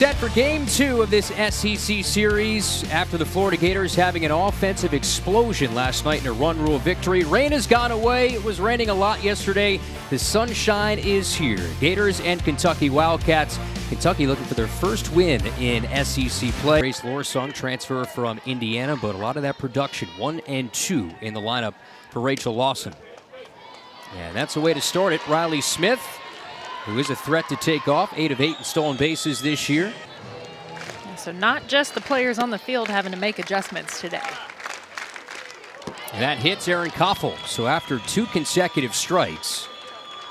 Set for game 2 of this SEC series after the Florida Gators having an offensive explosion last night in a run rule victory. Rain has gone away. It was raining a lot yesterday. The sunshine is here. Gators and Kentucky Wildcats. Kentucky looking for their first win in SEC play. Grace Lorsong, transfer from Indiana, but a lot of that production, 1 and 2 in the lineup for Rachel Lawson. And that's the way to start it. Riley Smith, who is a threat to take off, 8 of 8 in stolen bases this year. So not just the players on the field having to make adjustments today. And that hits Erin Koffel. So after 2 consecutive strikes,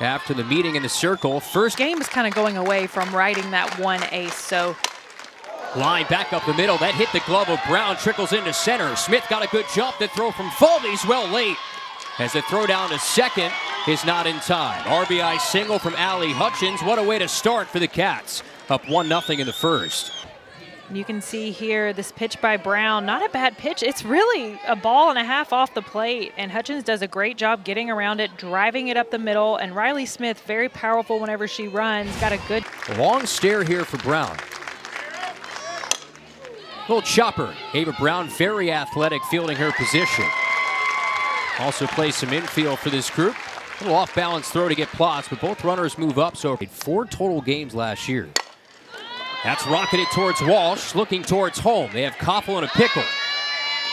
after the meeting in the circle, first game is kind of going away from riding that one ace. So line back up the middle. That hit the glove of Brown, trickles into center. Smith got a good jump. The throw from Falvey's well late, as the throw down to second is not in time. RBI single from Allie Hutchins. What a way to start for the Cats. Up 1-0 in the first. You can see here this pitch by Brown. Not a bad pitch. It's really a ball and a half off the plate. And Hutchins does a great job getting around it, driving it up the middle. And Riley Smith, very powerful whenever she runs. Got a good long stare here for Brown. Little chopper. Ava Brown, very athletic, fielding her position. Also plays some infield for this group. A little off-balance throw to get Plotz, but both runners move up, so 4 total games last year. That's rocketed towards Walsh, looking towards home. They have Koffel in a pickle.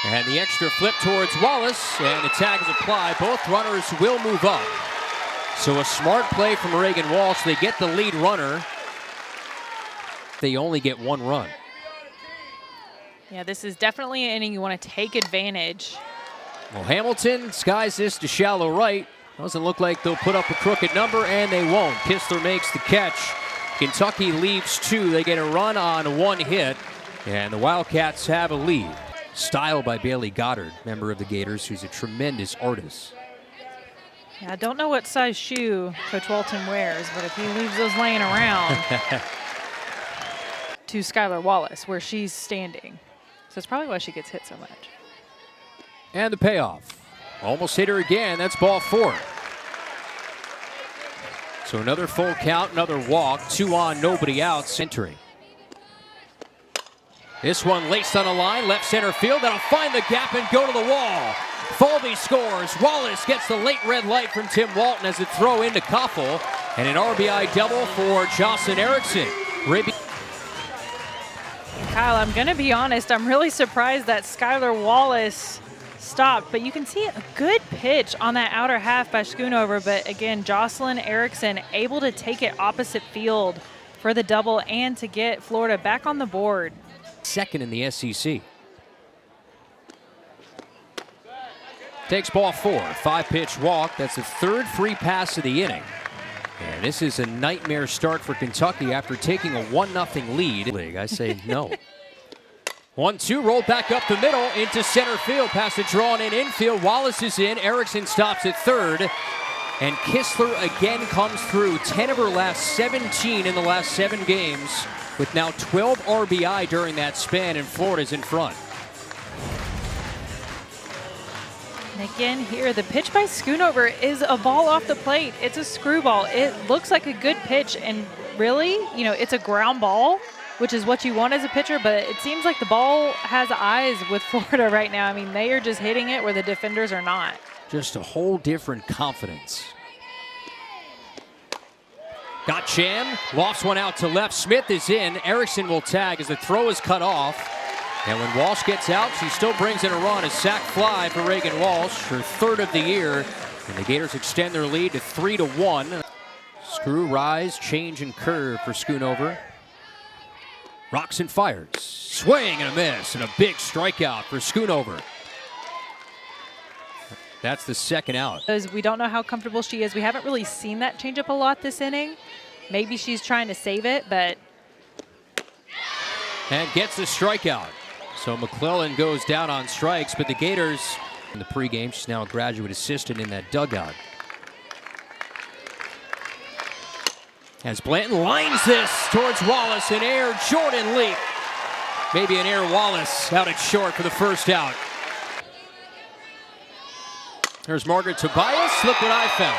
And the extra flip towards Wallace, and the tag is applied. Both runners will move up. So a smart play from Reagan Walsh. They get the lead runner. They only get 1 run. Yeah, this is definitely an inning you want to take advantage. Well, Hamilton skies this to shallow right. Doesn't look like they'll put up a crooked number, and they won't. Kistler makes the catch. Kentucky leaves 2. They get a run on 1 hit, and the Wildcats have a lead. Style by Bailey Goddard, member of the Gators, who's a tremendous artist. Yeah, I don't know what size shoe Coach Walton wears, but if he leaves those laying around to Skylar Wallace, where she's standing. So it's probably why she gets hit so much. And the payoff. Almost hit her again. That's ball 4. So another full count, another walk. 2 on, nobody out. Centering. This one laced on a line, left center field. That'll find the gap and go to the wall. Falvey scores. Wallace gets the late red light from Tim Walton as it throw into Koffel. And an RBI double for Jocelyn Erickson. Kyle, I'm going to be honest. I'm really surprised that Skylar Wallace stopped, but you can see a good pitch on that outer half by Schoonover. But again, Jocelyn Erickson able to take it opposite field for the double and to get Florida back on the board. Second in the SEC. Takes ball 4. 5-pitch walk. That's the 3rd free pass of the inning. And this is a nightmare start for Kentucky after taking a 1-0 lead. I say no. 1-2, rolled back up the middle into center field. Past the drawn in infield. Wallace is in. Erickson stops at third. And Kistler again comes through. 10 of her last 17 in the last 7 games, with now 12 RBI during that span, and Florida's in front. And again here, the pitch by Schoonover is a ball off the plate. It's a screwball. It looks like a good pitch, and really, you know, it's a ground ball, which is what you want as a pitcher, but it seems like the ball has eyes with Florida right now. I mean, they are just hitting it where the defenders are not. Just a whole different confidence. Got Chan, lofts one out to left. Smith is in. Erickson will tag as the throw is cut off. And when Walsh gets out, she still brings in a run. A sac fly for Reagan Walsh, her 3rd of the year. And the Gators extend their lead to 3-1. Screw, rise, change, and curve for Schoonover. Rocks and fires. Swing and a miss, and a big strikeout for Schoonover. That's the 2nd out. We don't know how comfortable she is. We haven't really seen that change up a lot this inning. Maybe she's trying to save it, but. And gets the strikeout. So McClellan goes down on strikes, but the Gators in the pregame, she's now a graduate assistant in that dugout. As Blanton lines this towards Wallace, an air Jordan leap. Maybe an air Wallace out at short for the 1st out. There's Margaret Tobias. Look what I found,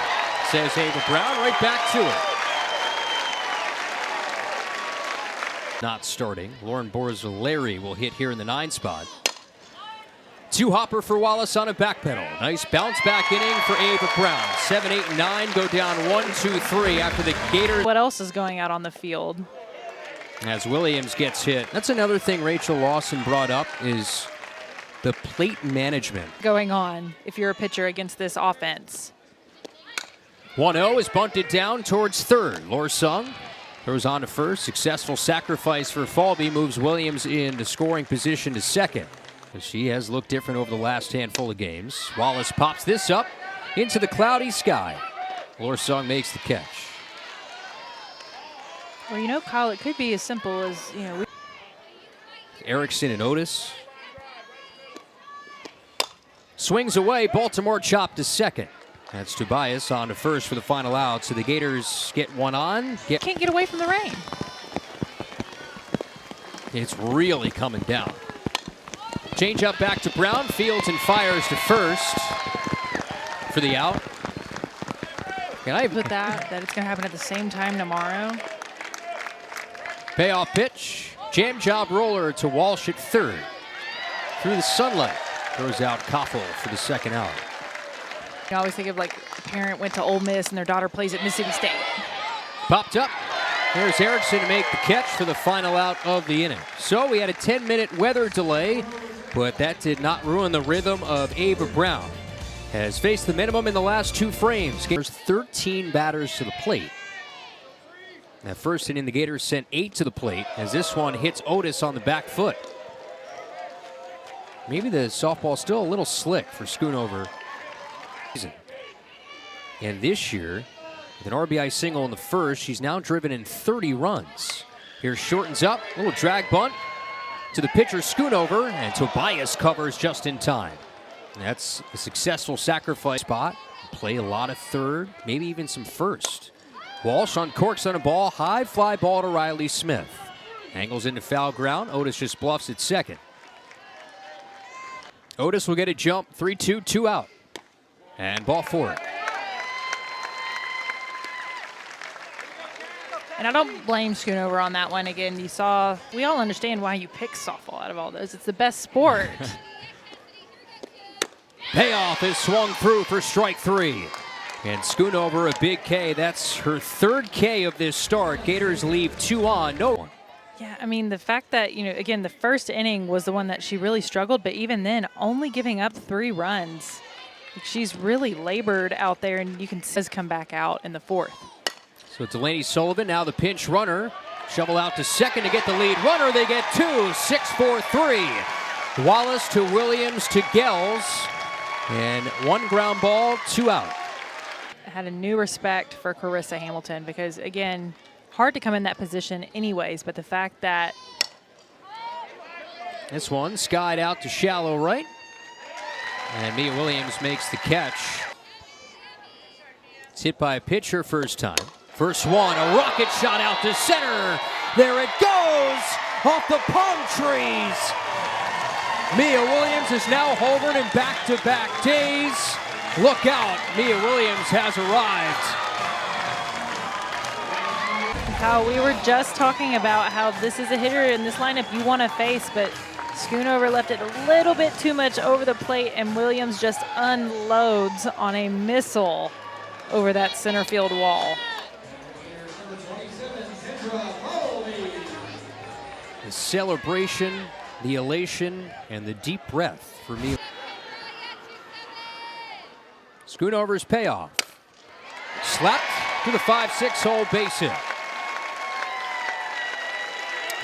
says Ava Brown. Right back to it. Not starting. Lauren Borzilleri will hit here in the 9 spot. Two-hopper for Wallace on a back pedal. Nice bounce-back inning for Ava Brown. 7, 8, and 9 go down 1, 2, 3 after the Gators. What else is going out on the field? As Williams gets hit. That's another thing Rachel Lawson brought up is the plate management. Going on if you're a pitcher against this offense. 1-0 is bunted down towards third. Lorsung throws on to first. Successful sacrifice for Falby moves Williams into scoring position to second. She has looked different over the last handful of games. Wallace pops this up into the cloudy sky. Lorsung makes the catch. Well, you know, Kyle, it could be as simple as, you know. Erickson and Otis. Swings away. Baltimore chopped to second. That's Tobias on to first for the final out. So the Gators get one on. Can't get away from the rain. It's really coming down. Change up back to Brown. Fields and fires to first for the out. Can I put that it's going to happen at the same time tomorrow? Payoff pitch. Jam job roller to Walsh at third. Through the sunlight. Throws out Koffel for the second out. I always think of like a parent went to Ole Miss and their daughter plays at Mississippi State. Popped up. There's Erickson to make the catch for the final out of the inning. So we had a 10-minute weather delay, but that did not ruin the rhythm of Ava Brown. Has faced the minimum in the last 2 frames. There's 13 batters to the plate. That first inning, the Gators sent 8 to the plate as this one hits Otis on the back foot. Maybe the softball's still a little slick for Schoonover. And this year, with an RBI single in the first, she's now driven in 30 runs. Here shortens up, a little drag bunt to the pitcher Schoonover, and Tobias covers just in time. And that's a successful sacrifice spot. Play a lot of third, maybe even some first. Walsh uncorks on a ball, high fly ball to Riley Smith. Angles into foul ground, Otis just bluffs at second. Otis will get a jump, 3-2, 2 out. And ball 4. And I don't blame Schoonover on that one. Again, you saw, we all understand why you pick softball out of all those. It's the best sport. Payoff is swung through for strike 3. And Schoonover, a big K. That's her 3rd K of this start. Gators leave 2 on, no one. Yeah, I mean, the fact that, you know, again, the first inning was the one that she really struggled, but even then, only giving up 3 runs. She's really labored out there, and you can see her come back out in the 4th. So Delaney Sullivan, now the pinch runner. Shovel out to second to get the lead runner. They get 2, 6-4-3. Wallace to Williams to Gels. And 1 ground ball, 2 out. I had a new respect for Carissa Hamilton because, again, hard to come in that position anyways, but the fact that this one skied out to shallow right. And Mia Williams makes the catch. It's hit by a pitcher first time. First one, a rocket shot out to center. There it goes off the palm trees. Mia Williams is now homered in back-to-back days. Look out, Mia Williams has arrived. Kyle, we were just talking about how this is a hitter in this lineup you want to face, but Schoonover left it a little bit too much over the plate, and Williams just unloads on a missile over that center field wall. The celebration, the elation, and the deep breath for me. Schoonover's payoff. Slapped to the 5-6 hole base hit.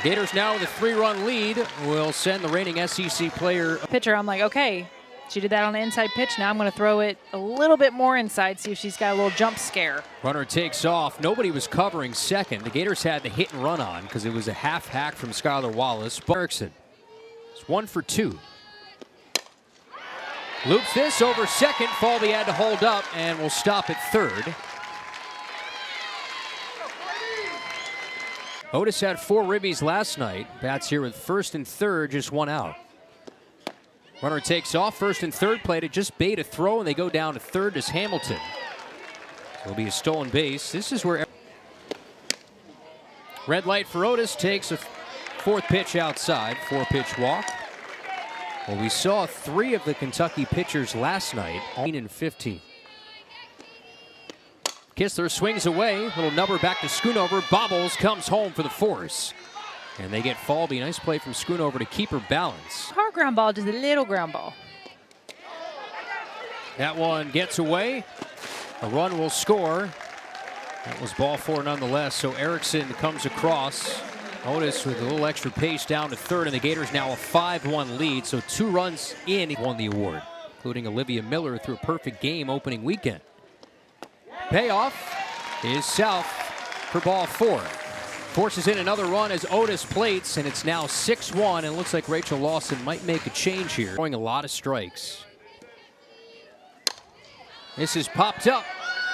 Gators now with a 3-run lead will send the reigning SEC player. Pitcher, I'm like, okay, she did that on the inside pitch. Now I'm going to throw it a little bit more inside, see if she's got a little jump scare. Runner takes off. Nobody was covering second. The Gators had the hit and run on because it was a half hack from Skylar Wallace. Erickson, it's 1 for 2. Loops this over second. Falvey had to hold up and will stop at third. Otis had 4 ribbies last night. Bats here with first and third, just 1 out. Runner takes off, first and third plate. It just bait a throw, and they go down to third as Hamilton. It'll be a stolen base. This is where red light for Otis takes a Fourth pitch outside, 4-pitch walk. Well, we saw 3 of the Kentucky pitchers last night, 18 and 15. Kistler swings away, little number back to Schoonover, bobbles, comes home for the force. And they get Falby. Nice play from Schoonover to keep her balance. Hard ground ball, just a little ground ball. That one gets away. A run will score. That was ball 4 nonetheless. So Erickson comes across. Otis with a little extra pace down to third, and the Gators now a 5-1 lead. So 2 runs in, he won the award, including Olivia Miller through a perfect game opening weekend. Payoff is south for ball 4. Forces in another run as Otis plates, and it's now 6-1, and it looks like Rachel Lawson might make a change here. Throwing a lot of strikes. This is popped up.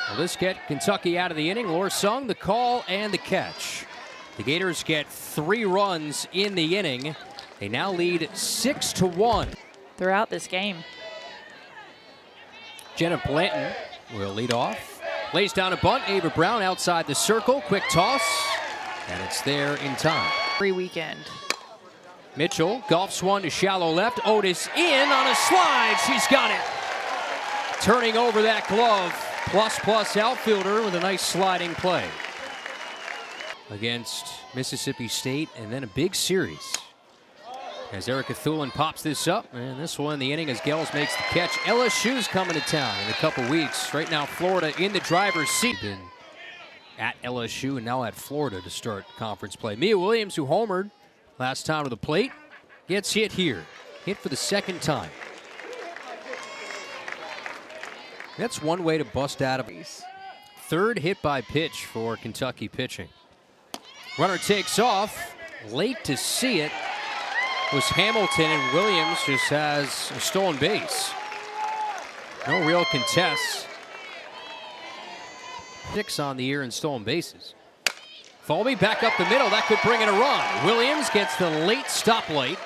Will this get Kentucky out of the inning? Laura Sung, the call and the catch. The Gators get 3 runs in the inning. They now lead 6-1. Throughout this game. Jenna Blanton will lead off. Lays down a bunt. Ava Brown outside the circle. Quick toss. And it's there in time. Free weekend. Mitchell golfs one to shallow left. Otis in on a slide. She's got it. Turning over that glove. Plus outfielder with a nice sliding play against Mississippi State, and then a big series as Erica Thulin pops this up, and this will end the inning as Gels makes the catch. LSU's coming to town in a couple weeks. Right now, Florida in the driver's seat. Been at LSU and now at Florida to start conference play. Mia Williams, who homered last time to the plate, gets hit here. Hit for the 2nd time. That's one way to bust out of these. 3rd hit by pitch for Kentucky pitching. Runner takes off. Late to see it was Hamilton, and Williams just has a stolen base. No real contests. 6 on the year in stolen bases. Falby back up the middle. That could bring in a run. Williams gets the late stoplight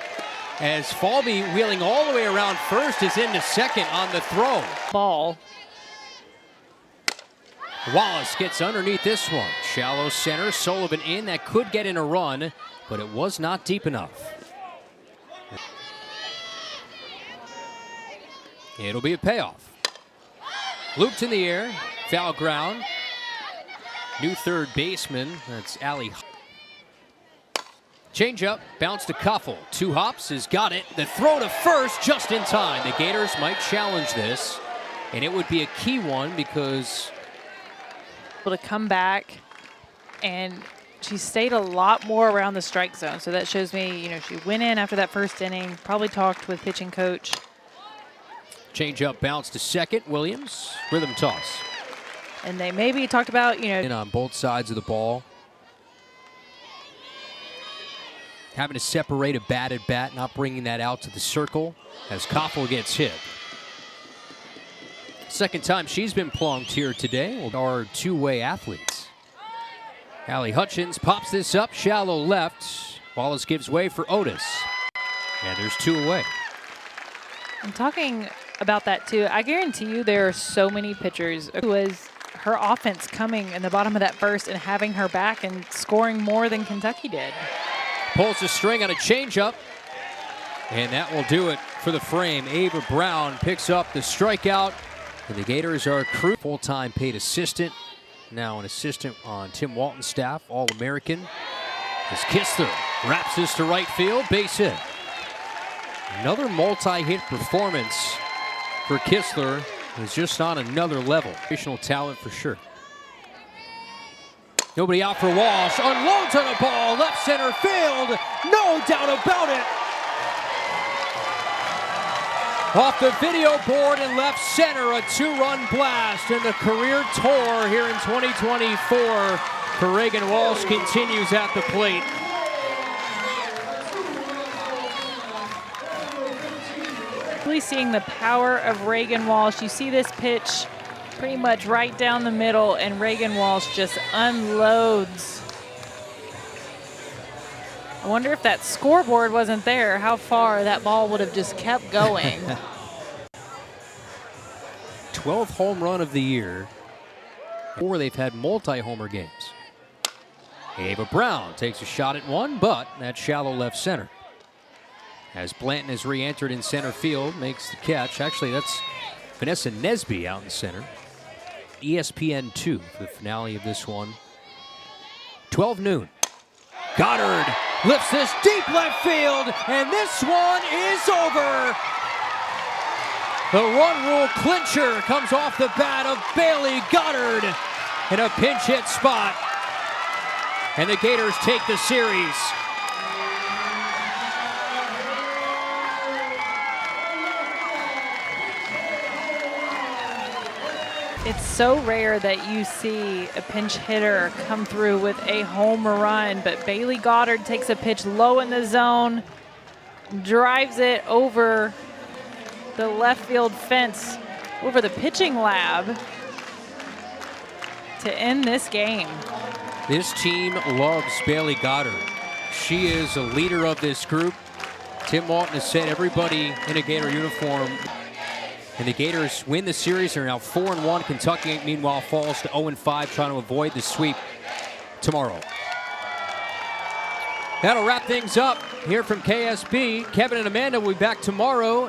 as Falby, wheeling all the way around first, is into second on the throw. Ball. Wallace gets underneath this one. Shallow center, Sullivan in. That could get in a run, but it was not deep enough. It'll be a payoff. Looped in the air, foul ground. New third baseman, that's Allie. Change up, bounce to Kuffel. 2 hops, has got it. The throw to first just in time. The Gators might challenge this, and it would be a key one because able to come back, and she stayed a lot more around the strike zone. So that shows me, you know, she went in after that first inning, probably talked with pitching coach. Change up, bounce to second. Williams, rhythm toss. And they maybe talked about, you know, in on both sides of the ball. Having to separate a batted bat, not bringing that out to the circle as Koppel gets hit. Second time she's been plunked here today. Our 2-way athletes. Allie Hutchins pops this up, shallow left. Wallace gives way for Otis. And there's 2 away. I'm talking about that too. I guarantee you there are so many pitchers who was her offense coming in the bottom of that first and having her back and scoring more than Kentucky did. Pulls the string on a changeup. And that will do it for the frame. Ava Brown picks up the strikeout. And the Gators are a full-time paid assistant. Now an assistant on Tim Walton's staff, All-American. As Kistler wraps this to right field, base hit. Another multi-hit performance for Kistler is just on another level. Additional talent for sure. Nobody out for Walsh. Unloads on the ball, left center field. No doubt about it. Off the video board in left center, a 2-run blast, and the career tour here in 2024 for Reagan Walsh continues at the plate. Really seeing the power of Reagan Walsh. You see this pitch pretty much right down the middle, and Reagan Walsh just unloads. I wonder if that scoreboard wasn't there, how far that ball would have just kept going. 12th home run of the year, or they've had multi-homer games. Ava Brown takes a shot at one, but that's shallow left center. As Blanton has re-entered in center field, makes the catch. Actually, that's Vanessa Nesby out in center. ESPN2 for the finale of this one. 12 noon. Goddard lifts this deep left field, and this one is over. The run rule clincher comes off the bat of Bailey Goddard in a pinch hit spot. And the Gators take the series. It's so rare that you see a pinch hitter come through with a home run, but Bailey Goddard takes a pitch low in the zone, drives it over the left field fence, over the pitching lab to end this game. This team loves Bailey Goddard. She is a leader of this group. Tim Walton has said everybody in a Gator uniform. And the Gators win the series. They're now 4-1. Kentucky, meanwhile, falls to 0-5, trying to avoid the sweep tomorrow. That'll wrap things up here from KSB. Kevin and Amanda will be back tomorrow.